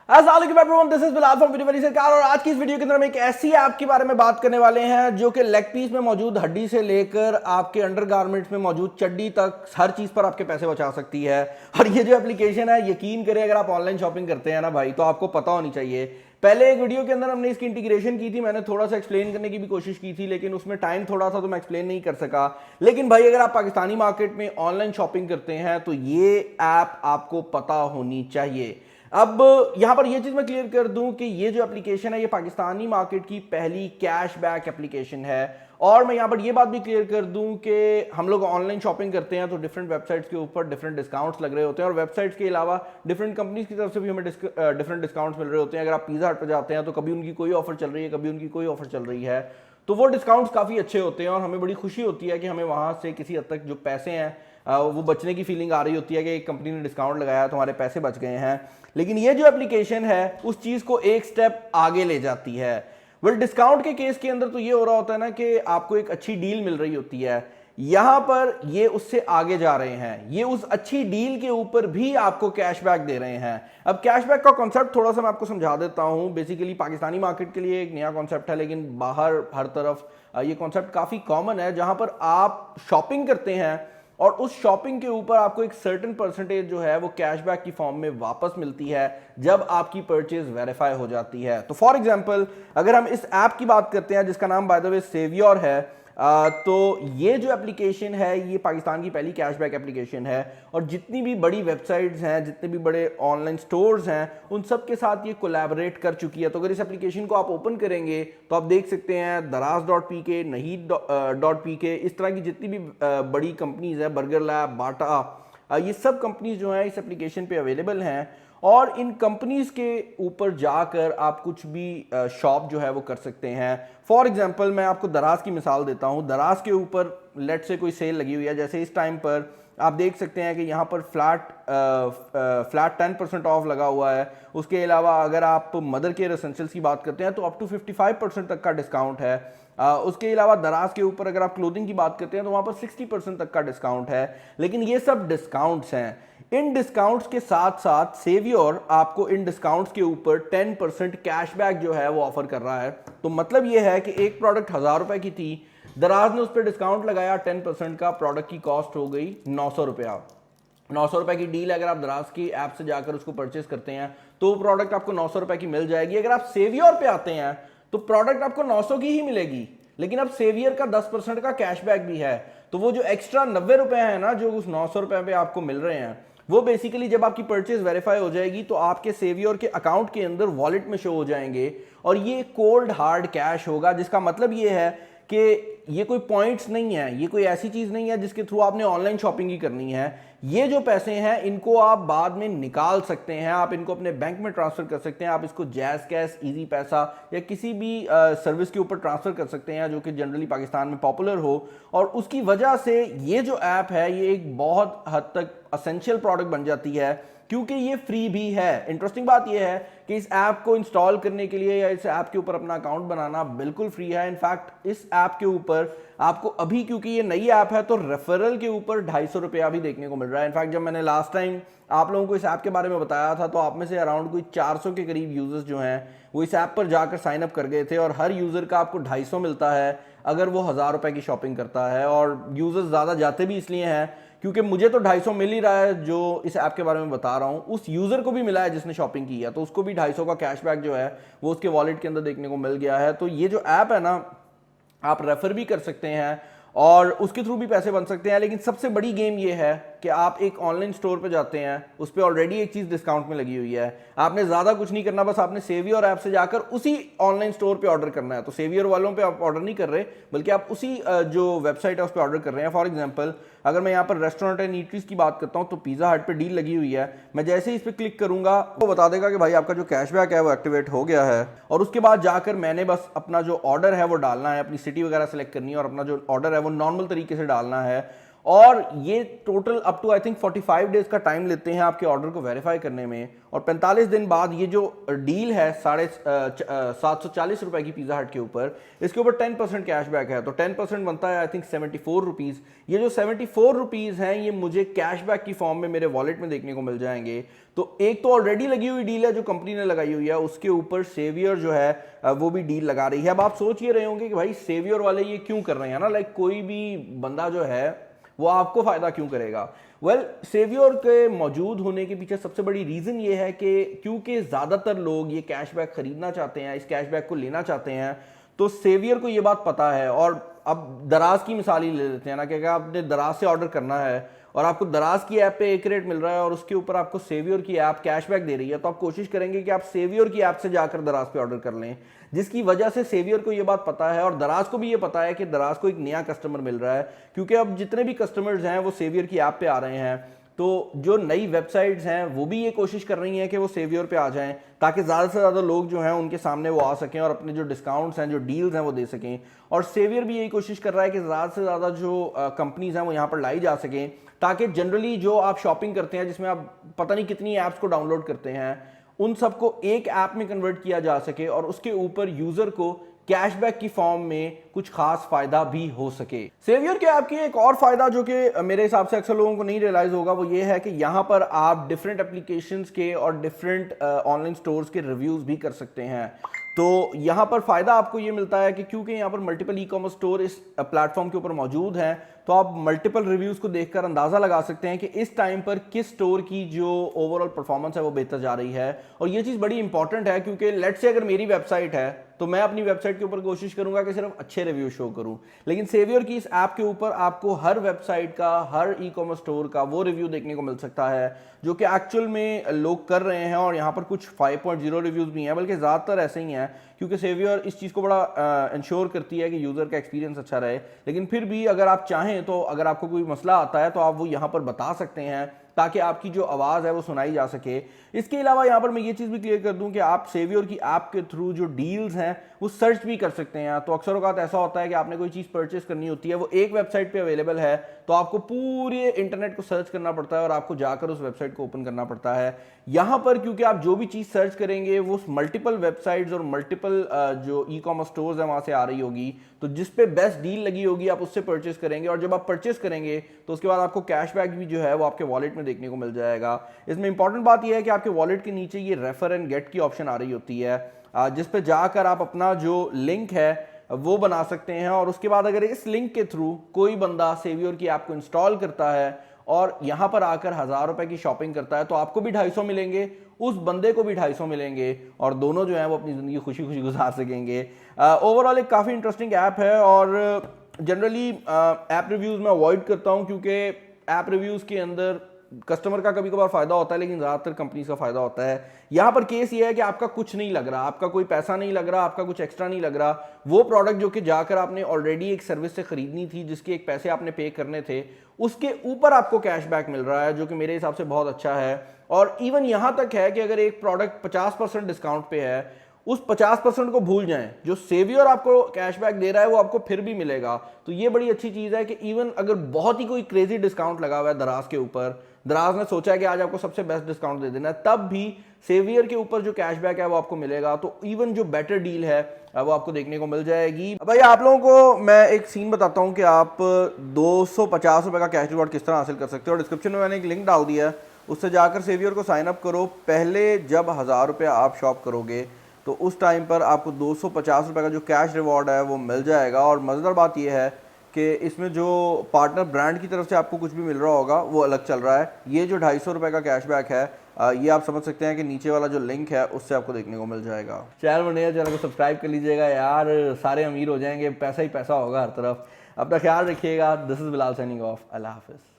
This is Bilal from video सरकार। और आज की इस वीडियो के अंदर हम एक ऐसी ऐप के बारे में बात करने वाले हैं जो कि लेग पीस में मौजूद हड्डी से लेकर आपके अंडरगारमेंट्स में मौजूद चड्डी तक हर चीज पर आपके पैसे बचा सकती है। और ये जो एप्लीकेशन है, यकीन करें अगर आप ऑनलाइन शॉपिंग करते हैं ना भाई, तो आपको पता होनी चाहिए। पहले एक वीडियो के अंदर हमने इसकी इंटीग्रेशन की थी, मैंने थोड़ा सा एक्सप्लेन करने की भी कोशिश की थी, लेकिन उसमें टाइम थोड़ा सा तो मैं एक्सप्लेन नहीं कर सका। लेकिन भाई अगर आप पाकिस्तानी मार्केट में ऑनलाइन शॉपिंग करते हैं तो ये ऐप आपको पता होनी चाहिए। अब यहां पर यह चीज मैं क्लियर कर दूं कि ये जो एप्लीकेशन है ये पाकिस्तानी मार्केट की पहली कैशबैक एप्लीकेशन है। और मैं यहां पर यह बात भी क्लियर कर दूं कि हम लोग ऑनलाइन शॉपिंग करते हैं तो डिफरेंट वेबसाइट्स के ऊपर डिफरेंट डिस्काउंट्स लग रहे होते हैं, और वेबसाइट्स के अलावा डिफरेंट कंपनीज की तरफ से भी हमें डिफरेंट डिस्काउंट्स मिल रहे होते हैं। अगर आप पिज़्ज़ा हट पर जाते हैं तो कभी उनकी कोई ऑफर चल रही है, कभी उनकी कोई ऑफर चल रही है, तो वो डिस्काउंट्स काफ़ी अच्छे होते हैं और हमें बड़ी खुशी होती है कि हमें वहाँ से किसी हद तक जो पैसे हैं वो बचने की फीलिंग आ रही होती है कि एक कंपनी ने डिस्काउंट लगाया तो हमारे पैसे बच गए हैं। लेकिन ये जो एप्लीकेशन है उस चीज़ को एक स्टेप आगे ले जाती है। डिस्काउंट के केस के अंदर तो ये हो रहा होता है ना कि आपको एक अच्छी डील मिल रही होती है, यहां पर ये उससे आगे जा रहे हैं, ये उस अच्छी डील के ऊपर भी आपको कैशबैक दे रहे हैं। अब कैशबैक का कॉन्सेप्ट थोड़ा सा मैं आपको समझा देता हूं। बेसिकली पाकिस्तानी मार्केट के लिए एक नया कॉन्सेप्ट है, लेकिन बाहर हर तरफ ये कॉन्सेप्ट काफी कॉमन है, जहां पर आप शॉपिंग करते हैं और उस शॉपिंग के ऊपर आपको एक सर्टेन परसेंटेज जो है वो कैशबैक की फॉर्म में वापस मिलती है जब आपकी परचेज वेरीफाई हो जाती है। तो फॉर एग्जांपल अगर हम इस ऐप की बात करते हैं जिसका नाम बाय द वे सेवियोर है, तो ये जो एप्लीकेशन है ये पाकिस्तान की पहली कैशबैक एप्लीकेशन है। और जितनी भी बड़ी वेबसाइट्स हैं, जितने भी बड़े ऑनलाइन स्टोर्स हैं, उन सब के साथ ये कोलैबोरेट कर चुकी है। तो अगर इस एप्लीकेशन को आप ओपन करेंगे तो आप देख सकते हैं दराज.pk, नहीद.pk, इस तरह की जितनी भी बड़ी कंपनीज है, बर्गर लैब, बाटा, ये सब कंपनीज जो हैं इस एप्लीकेशन पे अवेलेबल हैं। और इन कंपनीज के ऊपर जाकर आप कुछ भी शॉप जो है वो कर सकते हैं। फॉर एग्जांपल मैं आपको दराज की मिसाल देता हूं। दराज के ऊपर लेट से कोई सेल लगी हुई है, जैसे इस टाइम पर आप देख सकते हैं कि यहाँ पर फ्लैट 10% ऑफ लगा हुआ है। उसके अलावा अगर आप मदर केयर एसेंशियल्स की बात करते हैं तो अप टू 55% तक का डिस्काउंट है। उसके अलावा दराज के ऊपर अगर आप क्लोथिंग की बात करते हैं तो वहाँ पर 60% तक का डिस्काउंट है। लेकिन ये सब डिस्काउंट्स हैं। इन डिस्काउंट्स के साथ साथ सेवियोर आपको इन डिस्काउंट्स के ऊपर 10% कैशबैक जो है वो ऑफर कर रहा है। तो मतलब ये है कि एक प्रोडक्ट 1000 रुपए की थी, दराज ने उस पर डिस्काउंट लगाया 10% का, प्रोडक्ट की कॉस्ट हो गई 900 रुपया। 900 रुपए की डील अगर आप दराज की ऐप से जाकर उसको परचेस करते हैं तो प्रोडक्ट आपको 900 रुपए की मिल जाएगी। अगर आप सेवियोर पे आते हैं तो प्रोडक्ट आपको 900 की ही मिलेगी, लेकिन अब सेवियर का 10% का कैशबैक भी है। तो वो जो एक्स्ट्रा 90 रुपए है ना जो उस 900 रुपए पे आपको मिल रहे हैं, वो बेसिकली जब आपकी परचेज वेरीफाई हो जाएगी तो आपके सेवियोर के अकाउंट के अंदर वॉलेट में शो हो जाएंगे। और ये कोल्ड हार्ड कैश होगा, जिसका मतलब ये है कि ये कोई पॉइंट्स नहीं है, ये कोई ऐसी चीज नहीं है जिसके थ्रू आपने ऑनलाइन शॉपिंग ही करनी है। ये जो पैसे हैं इनको आप बाद में निकाल सकते हैं, आप इनको अपने बैंक में ट्रांसफर कर सकते हैं, आप इसको जैज़ कैश, इजी पैसा या किसी भी सर्विस के ऊपर ट्रांसफर कर सकते हैं जो कि जनरली पाकिस्तान में पॉपुलर हो। और उसकी वजह से ये जो ऐप है ये एक बहुत हद तक असेंशियल प्रोडक्ट बन जाती है, क्योंकि ये फ्री भी है। इंटरेस्टिंग बात ये है कि इस ऐप को इंस्टॉल करने के लिए या इस ऐप के ऊपर अपना अकाउंट बनाना बिल्कुल फ्री है। इनफैक्ट इस ऐप के ऊपर आपको अभी, क्योंकि ये नई ऐप है, तो रेफरल के ऊपर 250 रुपया भी देखने को मिल रहा है। इनफैक्ट जब मैंने लास्ट टाइम आप लोगों को इस ऐप के बारे में बताया था तो आप में से अराउंड कोई 400 के करीब यूजर्स जो हैं वो इस ऐप पर जाकर साइन अप कर गए थे, और हर यूजर का आपको 250 मिलता है अगर वो 1000 रुपए की शॉपिंग करता है। और यूजर्स ज़्यादा जाते भी इसलिए हैं क्योंकि मुझे तो 250 मिल ही रहा है जो इस ऐप के बारे में बता रहा हूं, उस यूजर को भी मिला है जिसने शॉपिंग की है, तो उसको भी 250 का कैशबैक जो है वो उसके वॉलेट के अंदर देखने को मिल गया है। तो ये जो ऐप है ना, आप रेफर भी कर सकते हैं और उसके थ्रू भी पैसे बन सकते हैं। लेकिन सबसे बड़ी गेम ये है कि आप एक ऑनलाइन स्टोर पे जाते हैं, उस पर ऑलरेडी एक चीज़ डिस्काउंट में लगी हुई है, आपने ज़्यादा कुछ नहीं करना, बस आपने सेवियर ऐप से जाकर उसी ऑनलाइन स्टोर पे ऑर्डर करना है। तो सेवियर वालों पे आप ऑर्डर नहीं कर रहे, बल्कि आप उसी जो वेबसाइट है उस पर ऑर्डर कर रहे हैं। फॉर एग्जाम्पल अगर मैं यहाँ पर रेस्टोरेंट एंड ईटरीज की बात करता हूँ तो पिज़्ज़ा हट पे डील लगी हुई है, मैं जैसे ही इस पर क्लिक करूंगा वो बता देगा कि भाई आपका जो कैशबैक है वो एक्टिवेट हो गया है। और उसके बाद जाकर मैंने बस अपना जो ऑर्डर है वो डालना है, अपनी सिटी वगैरह सेलेक्ट करनी है और अपना जो ऑर्डर है वो नॉर्मल तरीके से डालना है। और ये total up to I think 45 days का टाइम लेते हैं आपके ऑर्डर को वेरीफाई करने में, और 45 दिन बाद ये जो डील है 740 रुपए की पिज़्ज़ा हट के ऊपर, इसके ऊपर 10% कैशबैक है, तो 10% बनता है आई थिंक 74 रुपीज़। ये जो 74 रुपीज़ हैं ये मुझे कैशबैक की फॉर्म में मेरे वॉलेट में देखने को मिल जाएंगे। तो एक तो ऑलरेडी लगी हुई डील है जो कंपनी ने लगाई हुई है, उसके ऊपर सेवियर जो है वो भी डील लगा रही है। अब आप सोच ये रहे होंगे कि भाई सेवियर वाले ये क्यों कर रहे हैं ना, लाइक कोई भी बंदा जो है वो आपको फायदा क्यों करेगा। वेल, सेवियर के मौजूद होने के पीछे सबसे बड़ी रीजन ये है कि क्योंकि ज्यादातर लोग ये कैशबैक खरीदना चाहते हैं, इस कैशबैक को लेना चाहते हैं, तो सेवियर को ये बात पता है। और अब दराज की मिसाल ही ले लेते हैं ना, कि अगर आपने दराज से ऑर्डर करना है और आपको दराज की ऐप पे एक रेट मिल रहा है और उसके ऊपर आपको सेवियर की ऐप कैशबैक दे रही है, तो आप कोशिश करेंगे कि आप सेवियर की ऐप से जाकर दराज पे ऑर्डर कर लें, जिसकी वजह से सेवियर को ये बात पता है और दराज को भी ये पता है कि दराज को एक नया कस्टमर मिल रहा है। क्योंकि अब जितने भी कस्टमर्स हैं वो सेवियर की ऐप पे आ रहे हैं, तो जो नई वेबसाइट्स हैं वो भी ये कोशिश कर रही हैं कि वो सेवियर पे आ जाएं, ताकि ज़्यादा से ज़्यादा लोग जो हैं उनके सामने वो आ सकें और अपने जो डिस्काउंट्स हैं, जो डील्स हैं वो दे सकें। और सेवियर भी यही कोशिश कर रहा है कि ज़्यादा से ज़्यादा जो कंपनीज हैं वो यहाँ पर लाई जा सकें, ताकि जनरली जो आप शॉपिंग करते हैं जिसमें आप पता नहीं कितनी ऐप्स को डाउनलोड करते हैं, उन सबको एक ऐप में कन्वर्ट किया जा सके और उसके ऊपर यूज़र को कैशबैक की फॉर्म में कुछ खास फायदा भी हो सके। सेवियर के ऐप की एक और फायदा जो कि मेरे हिसाब से अक्सर लोगों को नहीं रियलाइज होगा, वो ये है कि यहां पर आप डिफरेंट एप्लीकेशंस के और डिफरेंट ऑनलाइन स्टोर्स के रिव्यूज भी कर सकते हैं। तो यहां पर फायदा आपको ये मिलता है कि क्योंकि यहां पर मल्टीपल ई कॉमर्स स्टोर इस प्लेटफॉर्म के ऊपर मौजूद हैं, तो आप मल्टीपल रिव्यूज को देखकर अंदाजा लगा सकते हैं कि इस टाइम पर किस स्टोर की जो ओवरऑल परफॉर्मेंस है वो बेहतर जा रही है। और ये चीज बड़ी इंपॉर्टेंट है, क्योंकि लेट्स से अगर मेरी वेबसाइट है तो मैं अपनी वेबसाइट के ऊपर कोशिश करूंगा कि सिर्फ अच्छे रिव्यू शो करूं, लेकिन सेवियर की इस ऐप के ऊपर आपको हर वेबसाइट का, हर ई कॉमर्स स्टोर का वो रिव्यू देखने को मिल सकता है जो कि एक्चुअल में लोग कर रहे हैं। और यहाँ पर कुछ 5.0 रिव्यूज भी हैं, बल्कि ज़्यादातर ऐसे ही हैं, क्योंकि सेवियर इस चीज़ को बड़ा इंश्योर करती है कि यूज़र का एक्सपीरियंस अच्छा रहे। लेकिन फिर भी अगर आप चाहें तो अगर आपको कोई मसला आता है तो आप वो यहाँ पर बता सकते हैं, ताकि आपकी जो आवाज़ है वो सुनाई जा सके। इसके अलावा यहाँ पर मैं ये चीज़ भी क्लियर कर दूं कि आप सेवियर की ऐप के थ्रू जो डील्स हैं वो सर्च भी कर सकते हैं। तो अक्सर औक़ात ऐसा होता है कि आपने कोई चीज़ परचेस करनी होती है, वो एक वेबसाइट पे अवेलेबल है, तो आपको पूरे इंटरनेट को सर्च करना पड़ता है और आपको जाकर उस वेबसाइट को ओपन करना पड़ता है। यहाँ पर क्योंकि आप जो भी चीज़ सर्च करेंगे वो मल्टीपल वेबसाइट्स और मल्टीपल जो ई कॉमर्स स्टोर्स हैं वहाँ से आ रही होगी, तो जिस पे बेस्ट डील लगी होगी आप उससे परचेस करेंगे। और जब आप परचेस करेंगे तो उसके बाद आपको कैशबैक भी जो है वो आपके वॉलेट में देखने को मिल जाएगा। इसमें इंपॉर्टेंट बात यह है कि आपके वॉलेट के नीचे ये रेफर एंड गेट की ऑप्शन आ रही होती है, जिस पे जाकर आप अपना जो लिंक है वो बना सकते हैं। और उसके बाद अगर इस लिंक के थ्रू कोई बंदा सेवियर की ऐप को इंस्टॉल करता है और यहाँ पर आकर 1000 रुपए की शॉपिंग करता है, तो आपको भी 250 मिलेंगे, उस बंदे को भी 250 मिलेंगे, और दोनों जो है वो अपनी ज़िंदगी खुशी खुशी गुजार सकेंगे। ओवरऑल एक काफ़ी इंटरेस्टिंग ऐप है। और जनरली ऐप रिव्यूज़ मैं अवॉइड करता हूँ, क्योंकि ऐप रिव्यूज़ के अंदर कस्टमर का कभी कभार फायदा होता है लेकिन ज़्यादातर कंपनीज का फायदा होता है। यहाँ पर केस ये है कि आपका कुछ नहीं लग रहा, आपका कोई पैसा नहीं लग रहा, आपका कुछ एक्स्ट्रा नहीं लग रहा। वो प्रोडक्ट जो कि जाकर आपने ऑलरेडी एक सर्विस से खरीदनी थी, जिसके एक पैसे आपने पे करने थे, उसके ऊपर आपको कैशबैक मिल रहा है, जो कि मेरे हिसाब से बहुत अच्छा है। और इवन यहाँ तक है कि अगर एक प्रोडक्ट 50% डिस्काउंट पे है, उस 50% को भूल जाएं, जो सेवियर आपको कैशबैक दे रहा है वो आपको फिर भी मिलेगा। तो ये बड़ी अच्छी चीज़ है कि इवन अगर बहुत ही कोई क्रेजी डिस्काउंट लगा हुआ है दराज के ऊपर, दराज ने सोचा है कि आज आपको सबसे बेस्ट डिस्काउंट दे देना है, तब भी सेवियर के ऊपर जो कैशबैक है वो आपको मिलेगा। तो इवन जो बेटर डील है वो आपको देखने को मिल जाएगी। भाई आप लोगों को मैं एक सीन बताता हूँ कि आप 250 रुपये का कैश रिवॉर्ड किस तरह हासिल कर सकते हो। और डिस्क्रिप्शन में मैंने एक लिंक डाल दिया है, उससे जाकर सेवियर को साइन अप करो। पहले जब 1000 रुपये आप शॉप करोगे तो उस टाइम पर आपको 250 रुपये का जो कैश रिवॉर्ड है वो मिल जाएगा। और मज़ेदार बात यह है कि इसमें जो पार्टनर ब्रांड की तरफ से आपको कुछ भी मिल रहा होगा वो अलग चल रहा है। ये जो 250 रुपये का कैशबैक है ये आप समझ सकते हैं कि नीचे वाला जो लिंक है उससे आपको देखने को मिल जाएगा। चैनल में नया, चैनल को सब्सक्राइब कर लीजिएगा यार, सारे अमीर हो जाएंगे, पैसा ही पैसा होगा हर तरफ। अपना ख्याल रखिएगा। This is Bilal signing off. Allah हाफिज़।